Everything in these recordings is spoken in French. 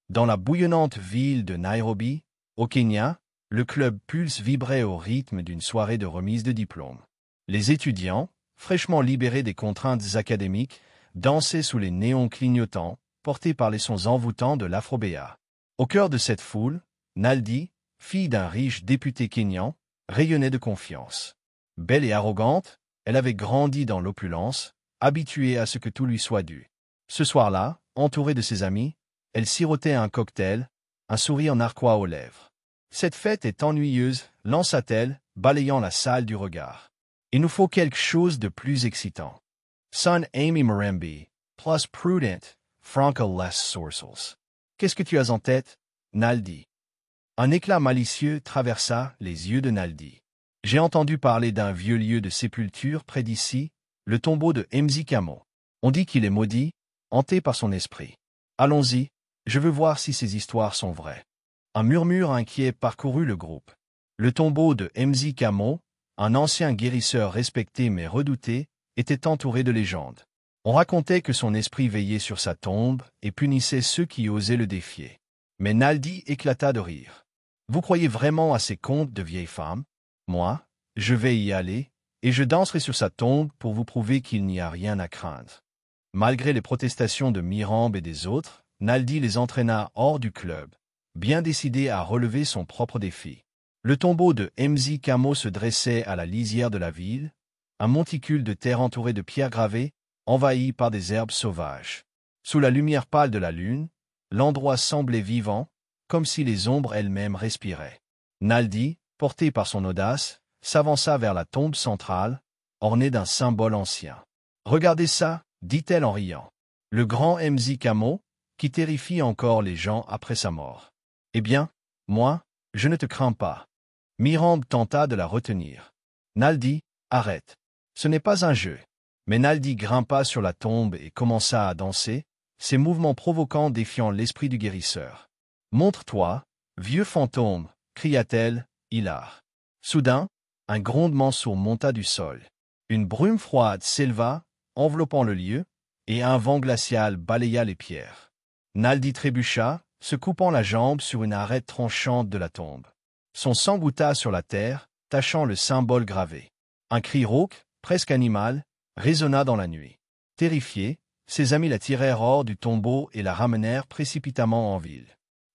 Dans la bouillonnante ville de Nairobi, au Kenya, le club Pulse vibrait au rythme d'une soirée de remise de diplôme. Les étudiants, fraîchement libérés des contraintes académiques, dansaient sous les néons clignotants, portés par les sons envoûtants de l'afrobéa. Au cœur de cette foule, Naldi, fille d'un riche député kényan, rayonnait de confiance. Belle et arrogante, elle avait grandi dans l'opulence, habituée à ce que tout lui soit dû. Ce soir-là, entourée de ses amis, elle sirotait un cocktail, un sourire narquois aux lèvres. « Cette fête est ennuyeuse », lança-t-elle, balayant la salle du regard. « Il nous faut quelque chose de plus excitant. » Son Amy Marembe, plus prudent, Franca less sourcils. « Qu'est-ce que tu as en tête, Naldi ?» Un éclat malicieux traversa les yeux de Naldi. « J'ai entendu parler d'un vieux lieu de sépulture près d'ici, le tombeau de Mzee Kamo. On dit qu'il est maudit, hanté par son esprit. Allons-y, je veux voir si ces histoires sont vraies. » Un murmure inquiet parcourut le groupe. Le tombeau de Mzee Kamo, un ancien guérisseur respecté mais redouté, était entouré de légendes. On racontait que son esprit veillait sur sa tombe et punissait ceux qui osaient le défier. Mais Naldi éclata de rire. « Vous croyez vraiment à ces contes de vieilles femmes? Moi, je vais y aller, et je danserai sur sa tombe pour vous prouver qu'il n'y a rien à craindre. » Malgré les protestations de Mirambe et des autres, Naldi les entraîna hors du club, bien décidé à relever son propre défi. Le tombeau de Mzee Kamo se dressait à la lisière de la ville, un monticule de terre entouré de pierres gravées, envahi par des herbes sauvages. Sous la lumière pâle de la lune, l'endroit semblait vivant, comme si les ombres elles-mêmes respiraient. Naldi, porté par son audace, s'avança vers la tombe centrale, ornée d'un symbole ancien. « Regardez ça » dit-elle en riant. « Le grand Mzee Kamo, qui terrifie encore les gens après sa mort. Eh bien, moi, je ne te crains pas. » Mirambe tenta de la retenir. « Naldi, arrête. Ce n'est pas un jeu. » Mais Naldi grimpa sur la tombe et commença à danser, ses mouvements provoquants défiant l'esprit du guérisseur. « Montre-toi, vieux fantôme » cria-t-elle, hilare. Soudain, un grondement sourd monta du sol. Une brume froide s'éleva, enveloppant le lieu, et un vent glacial balaya les pierres. Naldi trébucha, se coupant la jambe sur une arête tranchante de la tombe. Son sang goutta sur la terre, tachant le symbole gravé. Un cri rauque, presque animal, résonna dans la nuit. Terrifiée, ses amis la tirèrent hors du tombeau et la ramenèrent précipitamment en ville.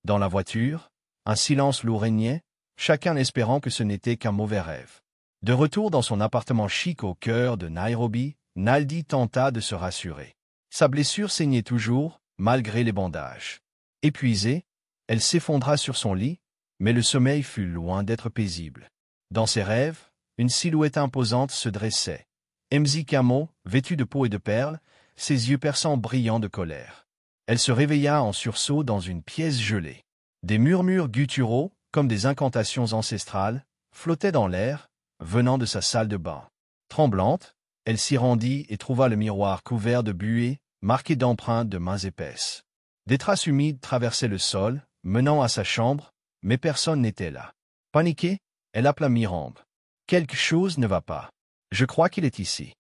Dans la voiture, un silence lourd régnait, chacun espérant que ce n'était qu'un mauvais rêve. De retour dans son appartement chic au cœur de Nairobi, Naldi tenta de se rassurer. Sa blessure saignait toujours, malgré les bandages. Épuisée, elle s'effondra sur son lit, mais le sommeil fut loin d'être paisible. Dans ses rêves, une silhouette imposante se dressait. Mzee Kamo, vêtu de peau et de perles, ses yeux perçants brillants de colère. Elle se réveilla en sursaut dans une pièce gelée. Des murmures gutturaux, comme des incantations ancestrales, flottaient dans l'air, venant de sa salle de bain. Tremblante, elle s'y rendit et trouva le miroir couvert de buée, marqué d'empreintes de mains épaisses. Des traces humides traversaient le sol, menant à sa chambre, mais personne n'était là. Paniquée, elle appela Mirambe. « Quelque chose ne va pas. Je crois qu'il est ici. »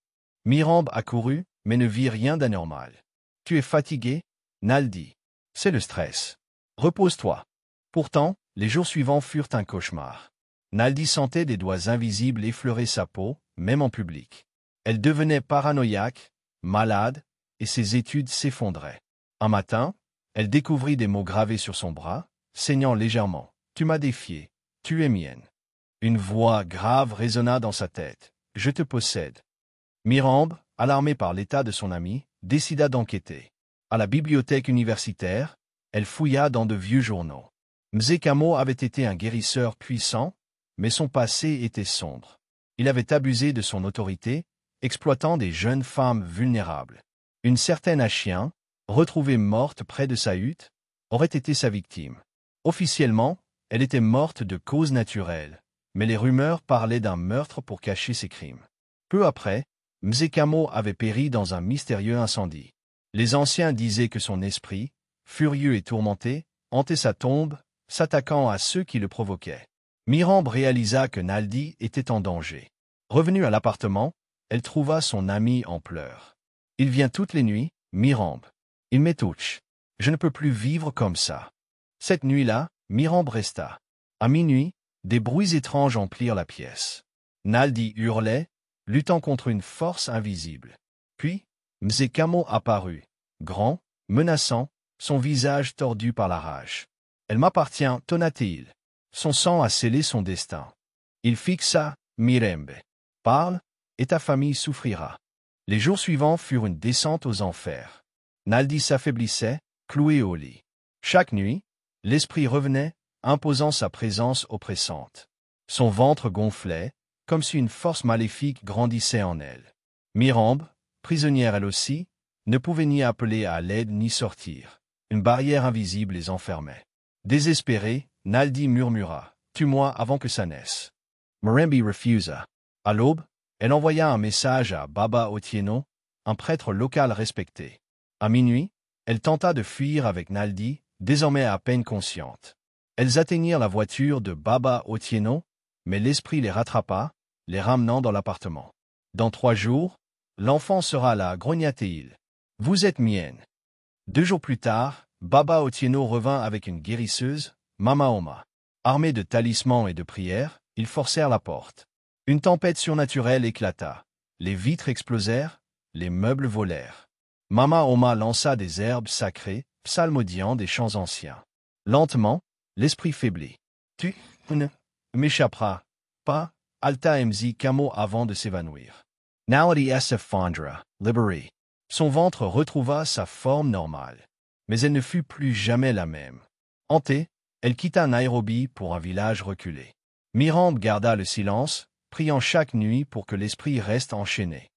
Mirambe accourut, mais ne vit rien d'anormal. « Tu es fatigué, Naldi. C'est le stress. Repose-toi. » Pourtant, les jours suivants furent un cauchemar. Naldi sentait des doigts invisibles effleurer sa peau, même en public. Elle devenait paranoïaque, malade, et ses études s'effondraient. Un matin, elle découvrit des mots gravés sur son bras, saignant légèrement. « Tu m'as défié. Tu es mienne. » Une voix grave résonna dans sa tête. « Je te possède. » Mirambe, alarmée par l'état de son ami, décida d'enquêter. À la bibliothèque universitaire, elle fouilla dans de vieux journaux. Mzee Kamo avait été un guérisseur puissant, mais son passé était sombre. Il avait abusé de son autorité, exploitant des jeunes femmes vulnérables. Une certaine Achien, retrouvée morte près de sa hutte, aurait été sa victime. Officiellement, elle était morte de cause naturelle, mais les rumeurs parlaient d'un meurtre pour cacher ses crimes. Peu après, Mzee Kamo avait péri dans un mystérieux incendie. Les anciens disaient que son esprit, furieux et tourmenté, hantait sa tombe, s'attaquant à ceux qui le provoquaient. Mirambe réalisa que Naldi était en danger. Revenue à l'appartement, elle trouva son ami en pleurs. « Il vient toutes les nuits, Mirambe. Il m'étouche. Je ne peux plus vivre comme ça. » Cette nuit-là, Mirambe resta. À minuit, des bruits étranges emplirent la pièce. Naldi hurlait, luttant contre une force invisible. Puis, Mzekamo apparut, grand, menaçant, son visage tordu par la rage. « Elle m'appartient, tonna-t-il. Son sang a scellé son destin. » Il fixa Mirembe. « Parle, et ta famille souffrira. » Les jours suivants furent une descente aux enfers. Naldi s'affaiblissait, cloué au lit. Chaque nuit, l'esprit revenait, imposant sa présence oppressante. Son ventre gonflait, comme si une force maléfique grandissait en elle. Mirambe, prisonnière elle aussi, ne pouvait ni appeler à l'aide ni sortir. Une barrière invisible les enfermait. Désespéré, Naldi murmura « Tue-moi avant que ça naisse ». Mirembe refusa. À l'aube, elle envoya un message à Baba Otieno, un prêtre local respecté. À minuit, elle tenta de fuir avec Naldi, désormais à peine consciente. Elles atteignirent la voiture de Baba Otieno, mais l'esprit les rattrapa, les ramenant dans l'appartement. « Dans 3 jours, l'enfant sera là, grogna-t-il. Vous êtes mienne. » 2 jours plus tard, Baba Otieno revint avec une guérisseuse, Mama Oma. Armés de talismans et de prières, ils forcèrent la porte. Une tempête surnaturelle éclata. Les vitres explosèrent, les meubles volèrent. Mama Oma lança des herbes sacrées, psalmodiant des chants anciens. Lentement, l'esprit faiblit. « Tu ne m'échapperas pas » Alta Mzi Kamo avant de s'évanouir. Naldi s'effondra, libéré. Son ventre retrouva sa forme normale. Mais elle ne fut plus jamais la même. Hantée, elle quitta Nairobi pour un village reculé. Mirambe garda le silence, priant chaque nuit pour que l'esprit reste enchaîné.